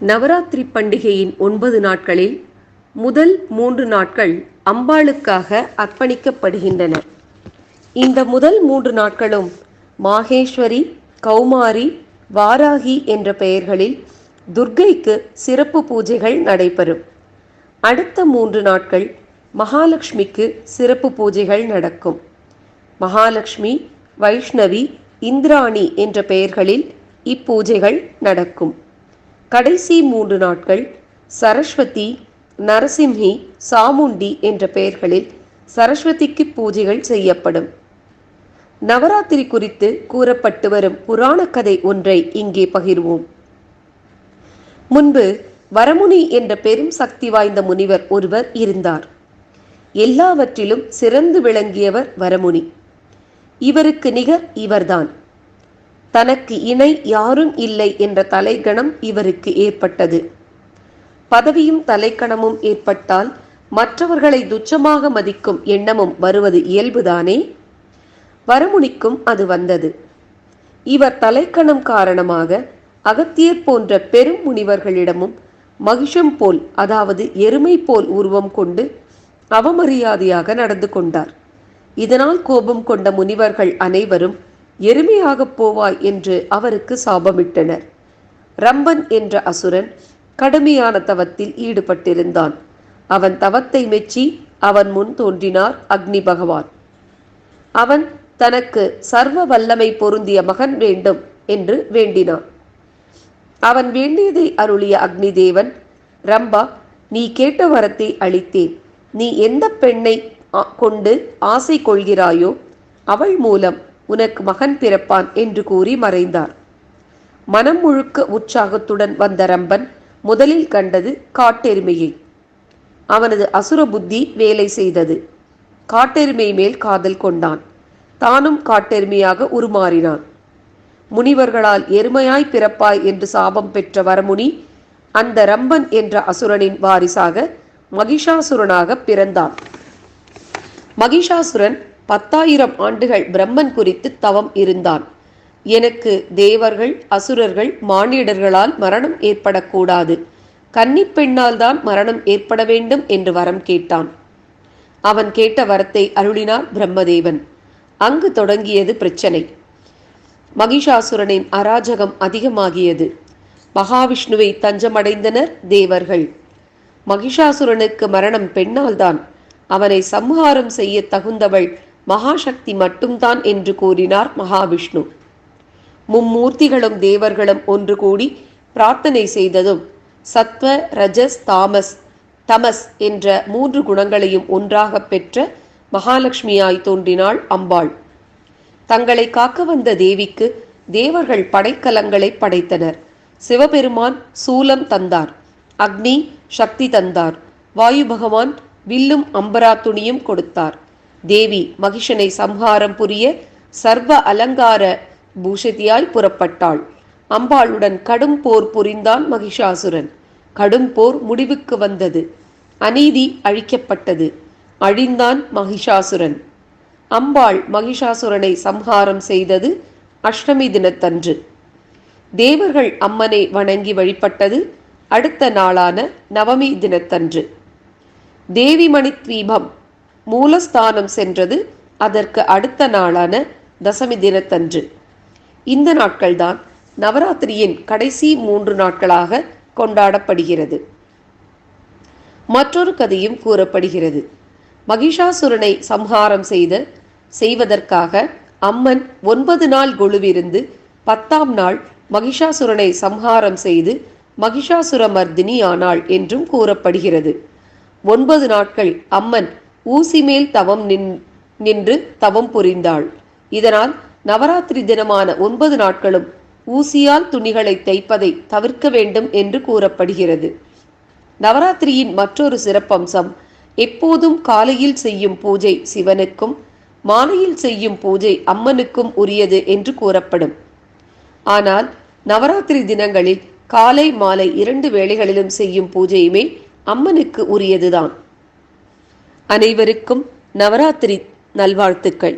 நவராத்திரி பண்டிகையின் 9 நாட்களில் முதல் 3 நாட்கள் அம்பாளுக்காக அர்ப்பணிக்கப்படுகின்றன. இந்த முதல் 3 நாட்களும் மாகேஸ்வரி, கௌமாரி, வாராகி என்ற பெயர்களில் துர்க்கைக்கு சிறப்பு பூஜைகள் நடைபெறும். அடுத்த 3 நாட்கள் மகாலட்சுமிக்கு சிறப்பு பூஜைகள் நடக்கும். மகாலட்சுமி, வைஷ்ணவி, இந்திராணி என்ற பெயர்களில் இப்பூஜைகள் நடக்கும். கடைசி 3 நாட்கள் சரஸ்வதி, நரசிம்ஹி, சாமுண்டி என்ற பெயர்களில் சரஸ்வதிக்கு பூஜைகள் செய்யப்படும். நவராத்திரி குறித்து கூறப்பட்டு வரும் புராண கதை ஒன்றை இங்கே பகிர்வோம். முன்பு வரமுனி என்ற பெரும் சக்தி வாய்ந்த முனிவர் ஒருவர் இருந்தார். எல்லாவற்றிலும் சிறந்து விளங்கியவர் வரமுனி. இவருக்கு நிகர் இவர்தான். தனக்கு இணை யாரும் இல்லை என்ற தலைக்கணம் இவருக்கு ஏற்பட்டது. பதவியும் தலைக்கணமும் ஏற்பட்டால் மற்றவர்களை துச்சமாக மதிக்கும் எண்ணமும் வருவது இயல்புதானே. வரமுனிக்கும் அது வந்தது. இவர் தலைக்கணம் காரணமாக அகத்தியர் போன்ற பெரும் முனிவர்களிடமும் மகிஷம் போல், அதாவது எருமை போல் உருவம் கொண்டு அவமரியாதையாக நடந்து கொண்டார். இதனால் கோபம் கொண்ட முனிவர்கள் அனைவரும் எருமையாகப் போவாய் என்று அவருக்கு சாபமிட்டனர். ரம்பன் என்ற அசுரன் கடுமையான தவத்தில் ஈடுபட்டிருந்தான். அவன் தவத்தை மெச்சி அவன் முன் தோன்றினார் அக்னி பகவான். அவன் தனக்கு சர்வ வல்லமை பொருந்திய மகன் வேண்டும் என்று வேண்டினான். அவன் வேண்டியதை அருளிய அக்னி தேவன், ரம்பா, நீ கேட்ட வரத்தை அளித்தேன். நீ எந்த பெண்ணை கொண்டு ஆசை கொள்கிறாயோ அவள் மூலம் உனக்கு மகன் பிறப்பான் என்று கூறி மறைந்தார். மனம் முழுக்க உற்சாகத்துடன் வந்த ரம்பன் முதலில் கண்டது காட்டெருமையை. அவனது அசுர புத்தி வேலை செய்தது. காட்டெருமை மேல் காதல் கொண்டான். தானும் காட்டெருமையாக உருமாறினான். முனிவர்களால் எருமையாய் பிறப்பாய் என்று சாபம் பெற்ற வரமுனி அந்த ரம்பன் என்ற அசுரனின் வாரிசாக மகிஷாசுரனாக பிறந்தான். மகிஷாசுரன் 10,000 ஆண்டுகள் பிரம்மன் குறித்து தவம் இருந்தான். எனக்கு தேவர்கள், அசுரர்கள், மானிடர்களால் மரணம் ஏற்படக்கூடாது, கன்னிப் பெண்ணால் தான் மரணம் ஏற்பட வேண்டும் என்று வரம் கேட்டான். அவன் கேட்ட வரத்தை அருளினார் பிரம்மதேவன். அங்கு தொடங்கியது பிரச்சனை. மகிஷாசுரனின் அராஜகம் அதிகமாகியது. மகாவிஷ்ணுவை தஞ்சமடைந்தனர் தேவர்கள். மகிஷாசுரனுக்கு மரணம் பெண்ணால் தான், அவனை சம்ஹாரம் செய்ய தகுந்தவள் மகாசக்தி மட்டும்தான் என்று கூறினார் மகாவிஷ்ணு. மும்மூர்த்திகளும் தேவர்களும் ஒன்று கூடி பிரார்த்தனை செய்ததும் சத்வ, ரஜஸ், தமஸ் என்ற 3 குணங்களையும் ஒன்றாக பெற்ற மகாலட்சுமியாய் தோன்றினாள் அம்பாள். தங்களை காக்க வந்த தேவிக்கு தேவர்கள் படைக்கலங்களை படைத்தனர். சிவபெருமான் சூலம் தந்தார். அக்னி சக்தி தந்தார். வாயு பகவான் வில்லும் அம்பரா துணியும் கொடுத்தார். தேவி மகிஷனை சம்ஹாரம் புரிய சர்வ அலங்கார பூஷதியாய் புறப்பட்டாள். அம்பாளுடன் கடும் போர் புரிந்தான் மகிஷாசுரன். கடும் போர் முடிவுக்கு வந்தது. அநீதி அழிக்கப்பட்டது. அழிந்தான் மகிஷாசுரன். அம்பாள் மகிஷாசுரனை சம்ஹாரம் செய்தது அஷ்டமி தினத்தன்று. தேவர்கள் அம்மனை வணங்கி வழிபட்டது அடுத்த நாளான நவமி தினத்தன்று. தேவி மணித்வீபம் மூலஸ்தானம் சென்றது அதற்கு அடுத்த நாளான தசமி தினத்தன்று. இந்த நாட்கள்தான் நவராத்திரியின் கடைசி 3 நாட்களாக கொண்டாடப்படுகிறது. மற்றொரு கதையும் கூறப்படுகிறது. மகிஷாசுரனை சம்ஹாரம் செய்வதற்காக அம்மன் 9 நாள் கொலுவிருந்து 10ஆம் நாள் மகிஷாசுரனை சம்ஹாரம் செய்து மகிஷாசுர மர்தினி ஆனாள் என்றும் கூறப்படுகிறது. 9 நாட்கள் அம்மன் ஊசி மேல் தவம் நின்று தவம் புரிந்தாள். இதனால் நவராத்திரி தினமான 9 நாட்களும் ஊசியால் துணிகளை தைப்பதை தவிர்க்க வேண்டும் என்று கூறப்படுகிறது. நவராத்திரியின் மற்றொரு சிறப்பம்சம், எப்போதும் காலையில் செய்யும் பூஜை சிவனுக்கும் மாலையில் செய்யும் பூஜை அம்மனுக்கும் உரியது என்று கூறப்படும். ஆனால் நவராத்திரி தினங்களில் காலை மாலை 2 வேளைகளிலும் செய்யும் பூஜையுமே அம்மனுக்கு உரியதுதான். அனைவருக்கும் நவராத்திரி நல்வாழ்த்துக்கள்.